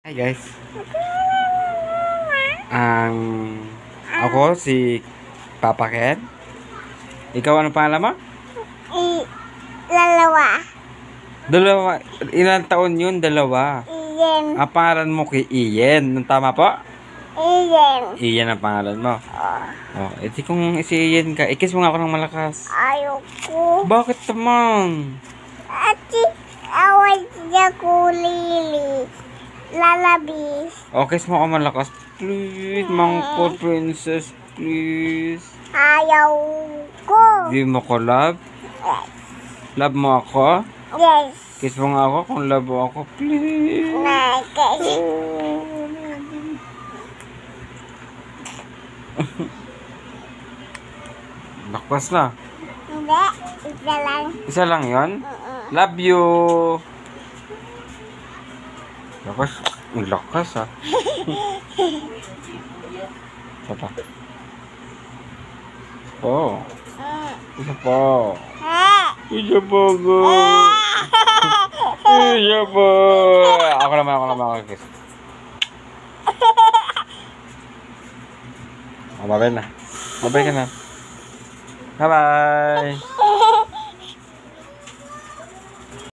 Hi guys. Ang ako si Papa Ken. Ikaw ano pangalan mo? Lalawa. Dalawa. Ilang taon yun? Dalawa. Iyan. Ang pangalan mo kay Ian. Tama po? Iyan. Ian ang pangalan mo. Oh, iti kung si Ian ka, ikis mo nga ako ng malakas. Ayoko. Bakit naman? Ati, away siya kulili. Lalabis. Oh, kiss mo ako malakas. Please, mangkot princess. Please. Ayaw ko. Di mo ko love? Love mo ako? Yes. Kiss mo nga ako kung love mo ako. Please. Nakay. Lakas na. Hindi. Isa lang. Isa lang yon. Love you. Lakas. Ang lakas ah. Isa pa. Oh. Isa pa. Isa pa go. Isa pa. Ako naman. Kiss. Oh, babay na. Babay ka na. Bye-bye.